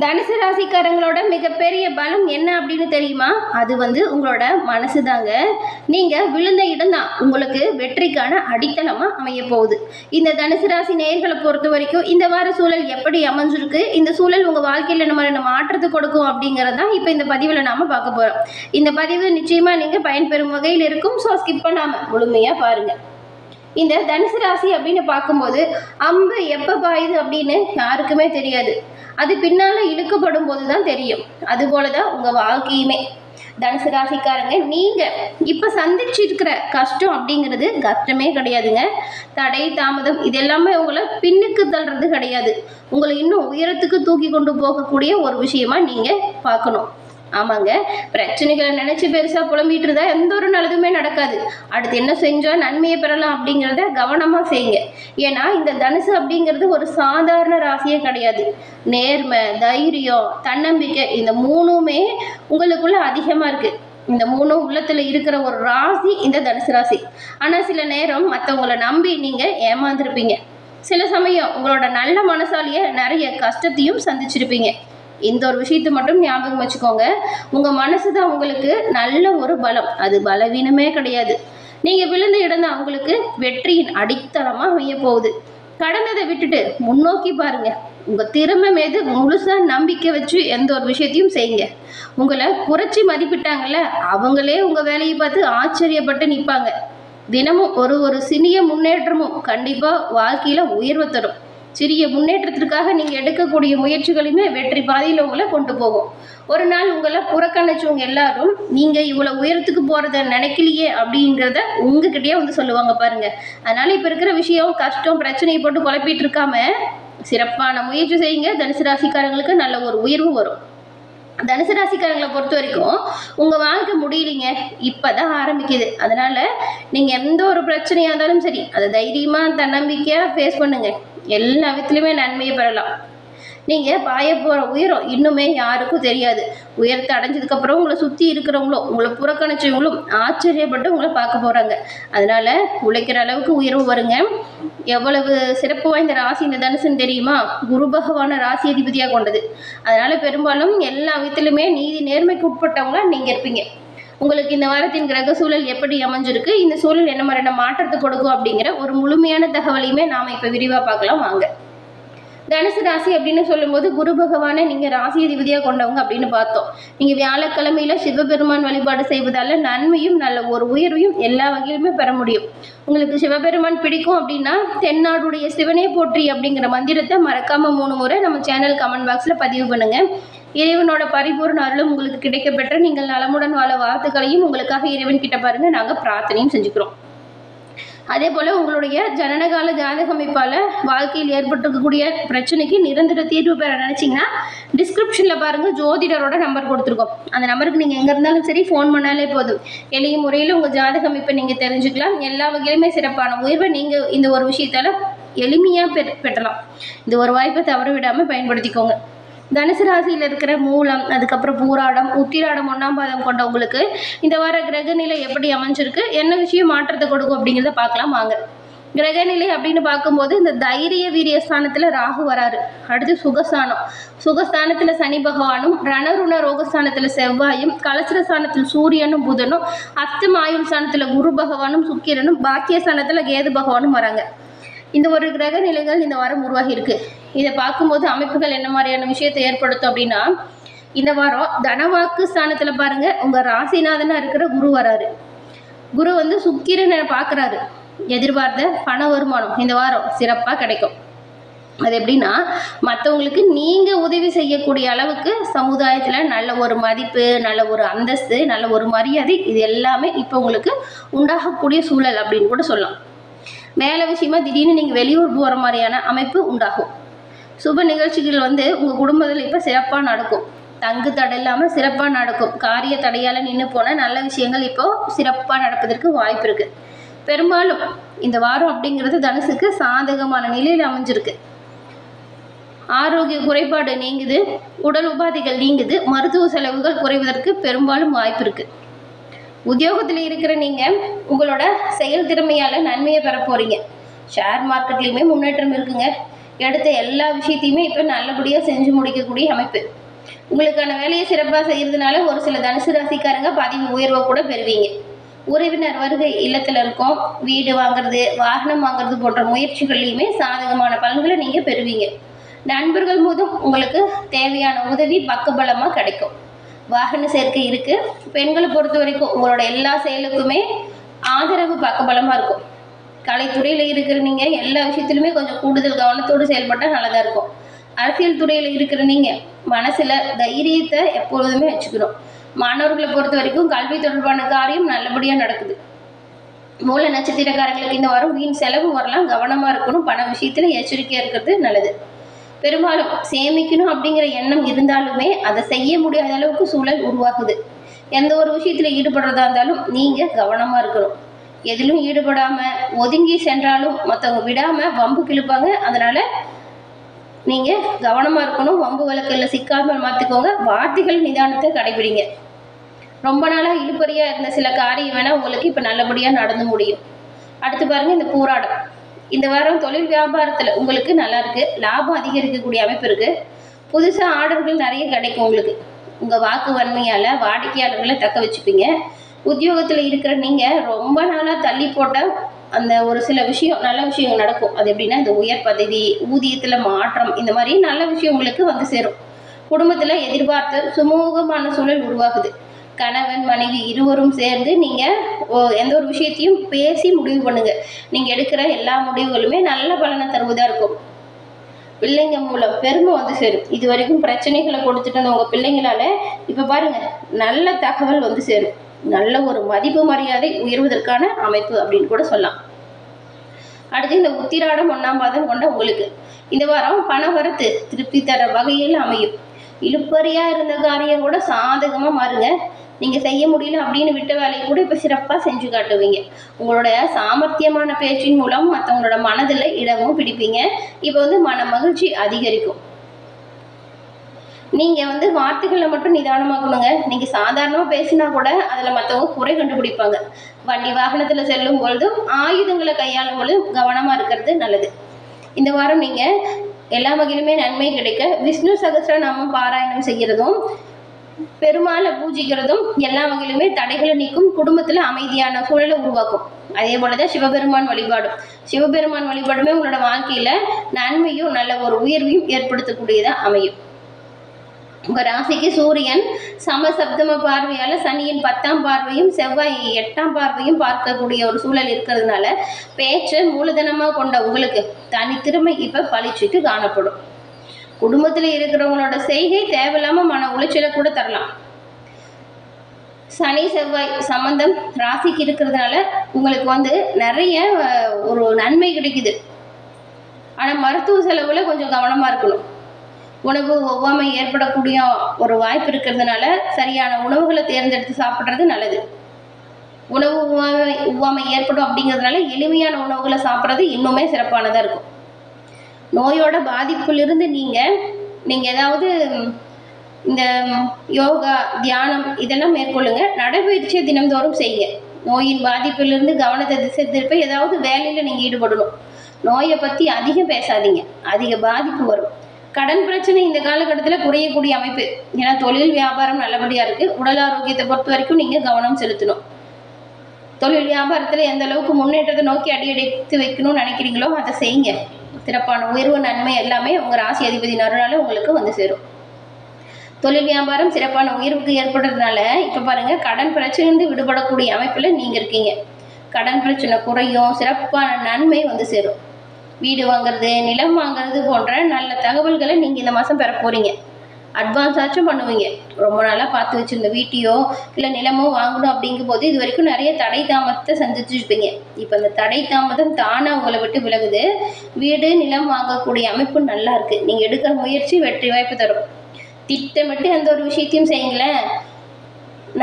தனுசு ராசிக்காரங்களோட மிகப்பெரிய பலம் என்ன அப்படின்னு தெரியுமா? அது உங்களோட மனசு தாங்க. நீங்கள் விழுந்த இடம் தான் உங்களுக்கு வெற்றிக்கான அடித்தளமாக அமைய போகுது. இந்த தனுசு ராசி நேயர்களை பொறுத்த வரைக்கும் இந்த வார சூழல் எப்படி அமைஞ்சிருக்கு, இந்த சூழல் உங்கள் வாழ்க்கையில் நம்ம மாற்றத்தை கொடுக்கும் அப்படிங்கிறது தான் இப்போ இந்த பதிவில் நாம் பார்க்க போகிறோம். இந்த பதிவு நிச்சயமாக நீங்கள் பயன்பெறும் வகையில் இருக்கும். ஸோ ஸ்கிப் பண்ணாமல் முழுமையாக பாருங்கள். இந்த தனுசு ராசி அப்படின்னு பார்க்கும்போது அம்பு எப்போ பாயுது அப்படின்னு யாருக்குமே தெரியாது. அது பின்னால் இழுக்கப்படும் போது தான் தெரியும். அதுபோல தான் உங்கள் வாழ்க்கையுமே. தனுசு ராசிக்காரங்க, நீங்கள் இப்போ சந்திச்சிருக்கிற கஷ்டம் அப்படிங்கிறது கஷ்டமே கிடையாதுங்க. தடை தாமதம் இது எல்லாமே உங்களை பின்னுக்கு தள்ளுறது கிடையாது. உங்களை இன்னும் உயரத்துக்கு தூக்கி கொண்டு போகக்கூடிய ஒரு விஷயமா நீங்கள் பார்க்கணும். ஆமாங்க, பிரச்சனைகளை நினச்சி பெருசாக புலம்பிட்டு இருந்தா எந்த ஒரு நல்லதுமே நடக்காது. அடுத்து என்ன செஞ்சால் நன்மையை பெறலாம் அப்படிங்கிறத கவனமாக செய்யுங்க. ஏன்னா இந்த தனுசு அப்படிங்கிறது ஒரு சாதாரண ராசியே கிடையாது. நேர்மை, தைரியம், தன்னம்பிக்கை இந்த மூணுமே உங்களுக்குள்ள அதிகமாக இருக்குது. இந்த மூணும் உள்ளத்தில் இருக்கிற ஒரு ராசி இந்த தனுசு ராசி. ஆனால் சில நேரம் மற்றவங்களை நம்பி நீங்கள் ஏமாந்துருப்பீங்க. சில சமயம் உங்களோட நல்ல மனசாலியை நிறைய கஷ்டத்தையும் சந்திச்சிருப்பீங்க. இந்த ஒரு விஷயத்தை மட்டும் ஞாபகம் வச்சுக்கோங்க. உங்கள் மனசு தான் உங்களுக்கு நல்ல ஒரு பலம், அது பலவீனமே கிடையாது. நீங்கள் விழுந்த இடம் தான் உங்களுக்கு வெற்றியின் அடித்தளமாக அமைய போகுது. கடந்ததை விட்டுட்டு முன்னோக்கி பாருங்க. உங்கள் திறமை மீது முழுசாக நம்பிக்கை வச்சு எந்த ஒரு விஷயத்தையும் செய்யுங்க. உங்களை குறைச்சி மதிப்பிட்டாங்கல்ல, அவங்களே உங்கள் வேலையை பார்த்து ஆச்சரியப்பட்டு நிற்பாங்க. தினமும் ஒரு சிறிய முன்னேற்றமும் கண்டிப்பாக வாழ்க்கையில் உயர்வு தரும். சிறிய முன்னேற்றத்திற்காக நீங்கள் எடுக்கக்கூடிய முயற்சிகளையுமே வெற்றி பாதையில் உங்களை கொண்டு போகும். ஒரு நாள் உங்களை புறக்கணிச்சவங்க எல்லாரும் நீங்கள் இவ்வளோ உயரத்துக்கு போகிறத நினைக்கலையே அப்படிங்கிறத உங்ககிட்டயே சொல்லுவாங்க பாருங்கள். அதனால் இப்போ இருக்கிற விஷயம் கஷ்டம் பிரச்சனையை போட்டு குழப்பிட்டு இருக்காம சிறப்பான முயற்சி செய்யுங்க. தனுசு ராசிக்காரங்களுக்கு நல்ல ஒரு உயர்வு வரும். தனுசு ராசிக்காரங்களை பொறுத்த வரைக்கும் உங்கள் வாழ்க்கை முடியலைங்க, இப்போ தான் ஆரம்பிக்குது. அதனால் நீங்கள் எந்த ஒரு பிரச்சனையாக இருந்தாலும் சரி அதை தைரியமாக தன்னம்பிக்கையாக ஃபேஸ் பண்ணுங்கள். எல்லா விதத்துலையுமே நன்மையை பெறலாம். நீங்கள் பாய போகிற உயரம் இன்னுமே யாருக்கும் தெரியாது. உயரத்தை அடைஞ்சதுக்கப்புறம் உங்களை சுற்றி இருக்கிறவங்களும் உங்களை புறக்கணிச்சவங்களும் ஆச்சரியப்பட்டு உங்களை பார்க்க போகிறாங்க. அதனால் உழைக்கிற அளவுக்கு உயர்வு வருங்க. எவ்வளவு சிறப்பு வாய்ந்த ராசி இந்த தனுசுன்னு தெரியுமா? குரு பகவான ராசி அதிபதியாக கொண்டது. அதனால் பெரும்பாலும் எல்லா விதத்துலையுமே நீதி நேர்மைக்கு உட்பட்டவங்களா நீங்கள் இருப்பீங்க. உங்களுக்கு இந்த வாரத்தின் கிரக சூழல் எப்படி அமைஞ்சிருக்கு, இந்த சூழல் என்ன மாதிரியான மாற்றத்தை கொடுக்கும் அப்படிங்கிற ஒரு முழுமையான தகவலையுமே நாம் இப்போ விரிவாக பார்க்கலாம் வாங்க. தனுசு ராசி அப்படின்னு சொல்லும்போது குரு பகவானை நீங்கள் ராசி அதிபதியாக கொண்டவங்க அப்படின்னு பார்த்தோம். நீங்கள் வியாழக்கிழமையில் சிவபெருமான் வழிபாடு செய்வதால் நன்மையும் நல்ல ஒரு உயர்வையும் எல்லா வகையிலுமே பெற முடியும். உங்களுக்கு சிவபெருமான் பிடிக்கும் அப்படின்னா தென்னாடுடைய சிவனே போற்றி அப்படிங்கிற மந்திரத்தை மறக்காமல் 3 முறை நம்ம சேனல் கமெண்ட் பாக்ஸில் பதிவு பண்ணுங்கள். இறைவனோட பரிபூர்ண அருளும் உங்களுக்கு கிடைக்கப்பெற்ற நீங்கள் நலமுடன் வாழ வாழ்த்துக்களையும் உங்களுக்காக இறைவன் கிட்ட பாருங்கள் நாங்கள் பிரார்த்தனையும் செஞ்சுக்கிறோம். அதே போல் உங்களுடைய ஜனனகால ஜாதக அமைப்பால் வாழ்க்கையில் ஏற்பட்டிருக்கக்கூடிய பிரச்சனைக்கு நிரந்தர தீர்வு பெற நினச்சிங்கன்னா டிஸ்கிரிப்ஷனில் பாருங்கள், ஜோதிடரோட நம்பர் கொடுத்துருக்கோம். அந்த நம்பருக்கு நீங்கள் எங்கே இருந்தாலும் சரி ஃபோன் பண்ணாலே போதும். எளிய முறையில் உங்கள் ஜாதக அமைப்பை நீங்கள் தெரிஞ்சுக்கலாம். எல்லா வகையிலுமே சிறப்பான உயர்வை நீங்கள் இந்த ஒரு விஷயத்தால் எளிமையாக பெற்றலாம். இந்த ஒரு வாய்ப்பை தவற விடாமல் பயன்படுத்திக்கோங்க. தனுசு ராசியில் இருக்கிற மூலம், அதுக்கப்புறம் பூராடம், உத்திராடம் 1ஆம் பாதம் கொண்டவங்களுக்கு இந்த வார கிரகநிலை எப்படி அமைஞ்சிருக்கு, என்ன விஷயம் மாற்றத்தை கொடுக்கும் அப்படிங்கிறத பார்க்கலாம் வாங்க. கிரகநிலை அப்படின்னு பார்க்கும்போது இந்த தைரிய வீரிய ஸ்தானத்தில் ராகு வராரு. அடுத்து சுகஸ்தானத்தில் சனி பகவானும், ரணருண ரோகஸ்தானத்தில் செவ்வாயும், கலசர ஸ்தானத்தில் சூரியனும் புதனும், அஸ்தம் ஆயுள் ஸ்தானத்தில் குரு பகவானும் சுக்கிரனும், பாக்கியஸ்தானத்தில் கேது பகவானும் வராங்க. இந்த ஒரு கிரக நிலைகள் இந்த வாரம் உருவாகி இருக்கு. இதை பார்க்கும்போது அமைப்புகள் என்ன மாதிரியான விஷயத்தை ஏற்படுத்தும் அப்படின்னா, இந்த வாரம் தனவாக்கு ஸ்தானத்தில் பாருங்கள், உங்கள் ராசிநாதனாக இருக்கிற குரு வராரு. குரு சுக்கிரனை பார்க்குறாரு. எதிர்பார்த்த பண வருமானம் இந்த வாரம் சிறப்பாக கிடைக்கும். அது எப்படின்னா, மற்றவங்களுக்கு நீங்கள் உதவி செய்யக்கூடிய அளவுக்கு சமுதாயத்தில் நல்ல ஒரு மதிப்பு, நல்ல ஒரு அந்தஸ்து, நல்ல ஒரு மரியாதை இது எல்லாமே இப்போ உங்களுக்கு உண்டாகக்கூடிய சூழல் அப்படின்னு கூட சொல்லலாம். வேலை விஷயமா திடீர்னு நீங்கள் வெளியூர் போகிற மாதிரியான அமைப்பு உண்டாகும். சுப நிகழ்ச்சிகள் உங்கள் குடும்பத்தில் இப்போ சிறப்பாக நடக்கும். தங்கு தடை இல்லாமல் சிறப்பாக நடக்கும். காரிய தடையால் நின்று போன நல்ல விஷயங்கள் இப்போது சிறப்பாக நடப்பதற்கு வாய்ப்பு இருக்குது. பெரும்பாலும் இந்த வாரம் அப்படிங்கிறது தனுசுக்கு சாதகமான நிலையில் அமைஞ்சிருக்கு. ஆரோக்கிய குறைபாடு நீங்குது, உடல் உபாதைகள் நீங்குது, மருத்துவ செலவுகள் குறைவதற்கு பெரும்பாலும் வாய்ப்பு இருக்குது. உத்தியோகத்தில் இருக்கிற நீங்கள் உங்களோட செயல் திறமையால் நன்மையை பெற போகிறீங்க. ஷேர் மார்க்கெட்லேயுமே முன்னேற்றம் இருக்குங்க. எடுத்த எல்லா விஷயத்தையுமே இப்போ நல்லபடியாக செஞ்சு முடிக்கக்கூடிய அமைப்பு. உங்களுக்கான வேலையை சிறப்பாக செய்கிறதுனால ஒரு சில தனுசு ராசிக்காரங்க பதவி உயர்வை கூட பெறுவீங்க. உறவினர் வருகை இல்லத்தில் இருக்கும். வீடு வாங்குறது, வாகனம் வாங்குறது போன்ற முயற்சிகள்லையுமே சாதகமான பலன்களை நீங்கள் பெறுவீங்க. நண்பர்கள் மூலம் உங்களுக்கு தேவையான உதவி பக்கபலமாக கிடைக்கும். வாகன சேர்க்கை இருக்குது. பெண்களை பொறுத்த வரைக்கும் உங்களோட எல்லா செயலுக்குமே ஆதரவு பக்கபலமாக இருக்கும். கலைத்துறையில் இருக்கிற நீங்கள் எல்லா விஷயத்துலையுமே கொஞ்சம் கூடுதல் கவனத்தோடு செயல்பட்டால் நல்லதாக இருக்கும். அரசியல் துறையில் இருக்கிற நீங்கள் மனசில் தைரியத்தை எப்பொழுதுமே வச்சுக்கணும். மாணவர்களை பொறுத்த வரைக்கும் கல்வி தொடர்பான காரியம் நல்லபடியாக நடக்குது. மூல நட்சத்திரக்காரங்களுக்கு இந்த வாரம் வீண் செலவு வரலாம், கவனமாக இருக்கணும். பண விஷயத்தில் எச்சரிக்கையாக இருக்கிறது நல்லது. பெரும்பாலும் சேமிக்கணும் அப்படிங்கிற எண்ணம் இருந்தாலுமே அதை செய்ய முடியாத அளவுக்கு சூழல் உருவாகுது. எந்த ஒரு விஷயத்தில் ஈடுபடுறதா இருந்தாலும் நீங்கள் கவனமாக இருக்கணும். எதிலும் ஈடுபடாமல் ஒதுங்கி சென்றாலும் மற்றவங்க விடாமல் வம்பு கிழப்பாங்க. அதனால் நீங்கள் கவனமாக இருக்கணும். வம்பு வழக்கில் சிக்காமல் மாற்றிக்கோங்க. வார்த்தைகள் நிதானத்தை கடைபிடிங்க. ரொம்ப நாளாக இழுபறியாக இருந்த சில காரியம் வேணால் உங்களுக்கு இப்போ நல்லபடியாக நடந்து முடியும். அடுத்து பாருங்கள், இந்த போராட்டம் இந்த வாரம் தொழில் வியாபாரத்தில் உங்களுக்கு நல்லா இருக்குது. லாபம் அதிகரிக்கக்கூடிய அமைப்பு இருக்குது. புதுசாக ஆர்டர்கள் நிறைய கிடைக்கும். உங்களுக்கு உங்கள் வாக்கு வன்மையால் வாடிக்கையாளர்களை தக்க வச்சுப்பீங்க. உத்தியோகத்தில் இருக்கிற நீங்கள் ரொம்ப நாளாக தள்ளி போட்ட அந்த ஒரு சில விஷயம் நல்ல விஷயம் நடக்கும். அது எப்படின்னா, இந்த உயர் பதவி, ஊதியத்தில் மாற்றம், இந்த மாதிரி நல்ல விஷயம் உங்களுக்கு வந்து சேரும். குடும்பத்தில் எதிர்பார்த்த சுமூகமான சூழல் உருவாகுது. கணவன் மனைவி இருவரும் சேர்ந்து நீங்கள் எந்த ஒரு விஷயத்தையும் பேசி முடிவு பண்ணுங்கள். நீங்கள் எடுக்கிற எல்லா முடிவுகளுமே நல்ல பலனை தருவதாக இருக்கும். பிள்ளைங்க மூலம் பெருமை வந்து சேரும். இது வரைக்கும் பிரச்சனைகளை கொடுத்துட்டு இருந்த உங்கள் பிள்ளைங்களால இப்போ பாருங்கள் நல்ல தகவல் வந்து சேரும். நல்ல ஒரு மதிப்பு மரியாதை உயர்வதற்கான அமைப்பு அப்படின்னு கூட சொல்லலாம். அடுத்து இந்த உத்திராடம் 1ஆம் பாதம் கொண்ட உங்களுக்கு இந்த வாரம் பண வரத்து திருப்தி தர வகையில் அமையும். இழுப்பறியாக இருந்த காரியம் கூட சாதகமாக மாறுங்க. நீங்கள் செய்ய முடியல அப்படின்னு விட்ட வேலையை கூட இப்போ சிறப்பாக செஞ்சு காட்டுவீங்க. உங்களோட சாமர்த்தியமான பேச்சின் மூலம் மற்றவங்களோட மனதில் இடமும் பிடிப்பீங்க. இப்போ வந்து மன மகிழ்ச்சி அதிகரிக்கும். நீங்கள் வார்த்தைகளை மட்டும் நிதானமாக்கணுங்க. நீங்கள் சாதாரணமாக பேசினா கூட அதில் மற்றவங்க குறை கண்டுபிடிப்பாங்க. வண்டி வாகனத்தில் செல்லும் பொழுதும் ஆயுதங்களை கையாளும் பொழுதும் கவனமாக இருக்கிறது நல்லது. இந்த வாரம் நீங்கள் எல்லா வகையிலுமே நன்மை கிடைக்க விஷ்ணு சகஸ்ரநாமம் பாராயணம் செய்கிறதும் பெருமாளை பூஜிக்கிறதும் எல்லா வகையிலுமே தடைகளை நீக்கும். குடும்பத்தில் அமைதியான சூழலை உருவாக்கும். அதே போல தான் சிவபெருமான் வழிபாடும். சிவபெருமான் வழிபாடுமே உங்களோட வாழ்க்கையில் நன்மையும் நல்ல ஒரு உயர்வையும் ஏற்படுத்தக்கூடியதாக அமையும். உங்கள் ராசிக்கு சூரியன் சமசப்தம பார்வையால் சனியின் 10ஆம் பார்வையும் செவ்வாய் 8ஆம் பார்வையும் பார்க்கக்கூடிய ஒரு சூழல் இருக்கிறதுனால பேச்சை மூலதனமாக கொண்ட உங்களுக்கு தனித்திறமை இப்போ பளிச்சுட்டு காணப்படும். குடும்பத்தில் இருக்கிறவங்களோட செய்கை தேவையில்லாமல் மன உளைச்சலை கூட தரலாம். சனி செவ்வாய் சம்பந்தம் ராசிக்கு இருக்கிறதுனால உங்களுக்கு நிறைய ஒரு நன்மை கிடைக்குது. ஆனால் மருத்துவ செலவில் கொஞ்சம் கவனமாக இருக்கணும். உணவு ஒவ்வாமை ஏற்படக்கூடிய ஒரு வாய்ப்பு இருக்கிறதுனால சரியான உணவுகளை தேர்ந்தெடுத்து சாப்பிட்றது நல்லது. உணவு ஒவ்வாமை ஏற்படும் அப்படிங்கிறதுனால எளிமையான உணவுகளை சாப்பிட்றது இன்னுமே சிறப்பானதாக இருக்கும். நோயோட பாதிப்பிலிருந்து நீங்கள் ஏதாவது இந்த யோகா தியானம் இதெல்லாம் மேற்கொள்ளுங்க. நடைபயிற்சியை தினம்தோறும் செய்யுங்க. நோயின் பாதிப்பிலிருந்து கவனத்தை திசை திருப்ப ஏதாவது வேலையில் நீங்கள் ஈடுபடணும். நோயை பற்றி அதிகம் பேசாதீங்க, அதிக பாதிப்பு வரும். கடன் பிரச்சனை இந்த காலகட்டத்தில் குறையக்கூடிய அமைப்பு. ஏன்னா தொழில் வியாபாரம் நல்லபடியாக இருக்குது. உடல் ஆரோக்கியத்தை பொறுத்த வரைக்கும் நீங்கள் கவனம் செலுத்தணும். தொழில் வியாபாரத்தில் எந்த அளவுக்கு முன்னேற்றத்தை நோக்கி அடியெடுத்து வைக்கணும்னு நினைக்கிறீங்களோ அதை செய்யுங்க. சிறப்பான உயர்வு நன்மை எல்லாமே உங்கள் ராசி அதிபதி நடுனால உங்களுக்கு வந்து சேரும். தொழில் வியாபாரம் சிறப்பான உயர்வுக்கு ஏற்படுறதுனால இப்போ பாருங்கள், கடன் பிரச்சனையிலிருந்து விடுபடக்கூடிய அமைப்பில் நீங்கள் இருக்கீங்க. கடன் பிரச்சனை குறையும். சிறப்பான நன்மை வந்து சேரும். வீடு வாங்குறது, நிலம் வாங்குறது போன்ற நல்ல தகவல்களை நீங்கள் இந்த மாதம் பெற போகிறீங்க. அட்வான்ஸாச்சும் பண்ணுவீங்க. ரொம்ப நாளாக பார்த்து வச்சுருந்த வீட்டையோ இல்லை நிலமோ வாங்கணும் அப்படிங்கும் போது இது வரைக்கும் நிறைய தடை தாமதத்தை சந்திச்சுருப்பீங்க. இப்போ அந்த தடை தாமதம் தானாக உங்களை விட்டு விலகுது. வீடு நிலம் வாங்கக்கூடிய அமைப்பு நல்லா இருக்குது. நீங்கள் எடுக்கிற முயற்சி வெற்றி வாய்ப்பு தரும். திட்டமிட்டு எந்த ஒரு விஷயத்தையும் செய்யுங்களேன்,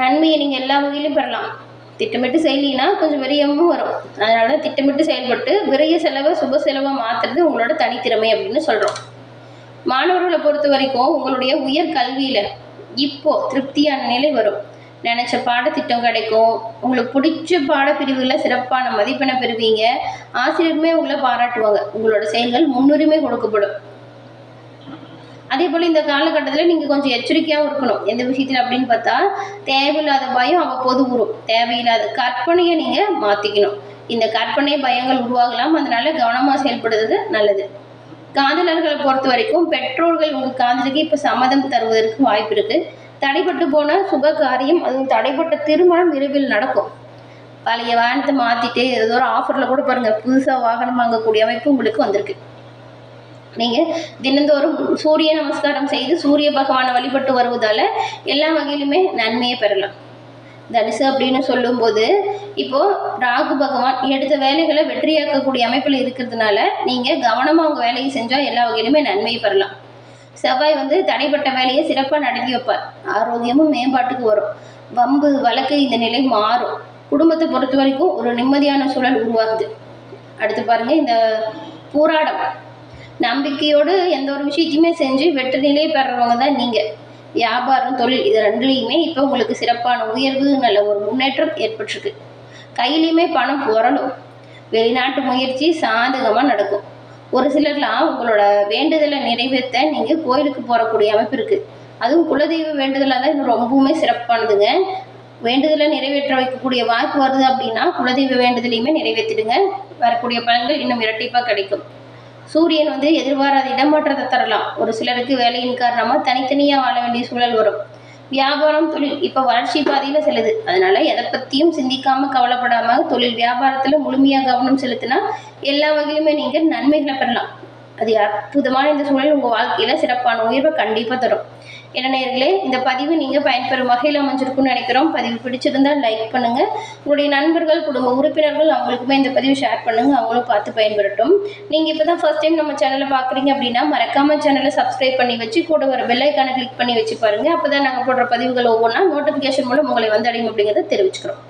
நன்மையை நீங்கள் எல்லா வகையிலும் பெறலாம். திட்டமிட்டு செய்யலினா கொஞ்சம் விரயமும் வரும். அதனால திட்டமிட்டு செயல்பட்டு விரய செலவை சுப செலவை மாற்றுறது உங்களோட தனித்திறமை அப்படின்னு சொல்கிறோம். மாணவர்களை பொறுத்த வரைக்கும் உங்களுடைய உயர் கல்வியில் இப்போ திருப்தியான நிலை வரும். நினச்ச பாடத்திட்டம் கிடைக்கும். உங்களுக்கு பிடிச்ச பாடப்பிரிவுகளில் சிறப்பான மதிப்பெண்ணை பெறுவீங்க. ஆசிரியருமே உங்களை பாராட்டுவாங்க. உங்களோட செயல்கள் முன்னுரிமை கொடுக்கப்படும். அதே போல் இந்த காலகட்டத்தில் நீங்கள் கொஞ்சம் எச்சரிக்கையாகவும் இருக்கணும். எந்த விஷயத்தில் அப்படின்னு பார்த்தா, தேவையில்லாத பயம் அவ்வப்போது வரும். தேவையில்லாத கற்பனையை நீங்கள் மாற்றிக்கணும். இந்த கற்பனை பயங்கள் உருவாகலாம். அதனால கவனமாக செயல்படுறது நல்லது. காதலர்களை பொறுத்த வரைக்கும் பெற்றோர்கள் உங்கள் காதலுக்கு இப்போ சம்மதம் தருவதற்கு வாய்ப்பு இருக்குது. தடைப்பட்டு போன சுப காரியம், அதுவும் தடைப்பட்ட திருமணம் விரைவில் நடக்கும். பழைய வாகனத்தை மாற்றிட்டு ஏதோ ஒரு ஆஃபரில் கூட பாருங்கள், புதுசாக வாகனம் வாங்கக்கூடிய அமைப்பு உங்களுக்கு வந்திருக்கு. நீங்கள் தினந்தோறும் சூரிய நமஸ்காரம் செய்து சூரிய பகவானை வழிபட்டு வருவதால் எல்லா வகையிலுமே நன்மையை பெறலாம். தனுசு அப்படின்னு சொல்லும்போது இப்போது ராகு பகவான் எடுத்த வேலைகளை வெற்றியாக்கக்கூடிய அமைப்பில் இருக்கிறதுனால நீங்கள் கவனமாக உங்கள் வேலையை செஞ்சால் எல்லா வகையிலுமே நன்மையை பெறலாம். செவ்வாய் தடைப்பட்ட வேலையை சிறப்பாக நடத்தி வைப்பார். ஆரோக்கியமும் மேம்பாட்டுக்கு வரும். வம்பு வழக்கு இந்த நிலை மாறும். குடும்பத்தை பொறுத்த வரைக்கும் ஒரு நிம்மதியான சூழல் உருவாகுது. அடுத்து பாருங்கள், இந்த பூராடம் நம்பிக்கையோடு எந்த ஒரு விஷயத்தையுமே செஞ்சு வெற்றி நிலையை பெறவங்க தான் நீங்கள். வியாபாரம், தொழில் இது ரெண்டுலேயுமே இப்போ உங்களுக்கு சிறப்பான உயர்வு, நல்ல ஒரு முன்னேற்றம் ஏற்பட்டிருக்கு. கையிலையுமே பணம் புரளும். வெளிநாட்டு முயற்சி சாதகமாக நடக்கும். ஒரு சிலர்லாம் உங்களோட வேண்டுதலை நிறைவேற்ற நீங்கள் கோயிலுக்கு போகக்கூடிய அமைப்பு இருக்குது. அதுவும் குலதெய்வ வேண்டுதலாக தான் இன்னும் ரொம்பவுமே சிறப்பானதுங்க. வேண்டுதலை நிறைவேற்ற வைக்கக்கூடிய வாய்ப்பு வருது அப்படின்னா குலதெய்வ வேண்டுதலையுமே நிறைவேற்றிடுங்க. வரக்கூடிய பலன்கள் இன்னும் இரட்டிப்பாக கிடைக்கும். சூரியன் எதிர்பாராத இடமாற்றத்தை தரலாம். ஒரு சிலருக்கு வேலையின் காரணமாக தனித்தனியாக வாழ வேண்டிய சூழல் வரும். வியாபாரம், தொழில் இப்போ வளர்ச்சி பாதையில் செல்லுது. அதனால எதை பற்றியும் சிந்திக்காமல் கவலைப்படாமல் தொழில் வியாபாரத்தில் முழுமையாக கவனம் செலுத்தினா எல்லா வகையிலுமே நீங்கள் நன்மைகளை பெறலாம். அது அற்புதமான இந்த சூழல் உங்கள் வாழ்க்கையில் சிறப்பான உயர்வை கண்டிப்பாக தரும். என்ன நேயர்களே, இந்த பதிவு நீங்கள் பயன்பெறும் வகையில் அமைஞ்சிருக்குன்னு நினைக்கிறோம். பதிவு பிடிச்சிருந்தால் லைக் பண்ணுங்கள். உங்களுடைய நண்பர்கள், குடும்ப உறுப்பினர்கள் அவங்களுக்குமே இந்த பதிவு ஷேர் பண்ணுங்கள். அவங்களும் பார்த்து பயன்பெறட்டும். நீங்கள் இப்போ தான் ஃபர்ஸ்ட் டைம் நம்ம சேனலை பார்க்குறீங்க அப்படின்னா மறக்காமல் சேனலை சப்ஸ்கிரைப் பண்ணி வச்சு கூட வர பெல் ஐக்கானை கிளிக் பண்ணி வச்சு பாருங்கள். அப்போ தான் நாங்கள் போடுற பதிவுகள் ஒவ்வொன்றா நோட்டிஃபிகேஷன் மூலம் உங்களை வந்தடையும் அப்படிங்கிறத தெரிவிச்சுக்கிறோம்.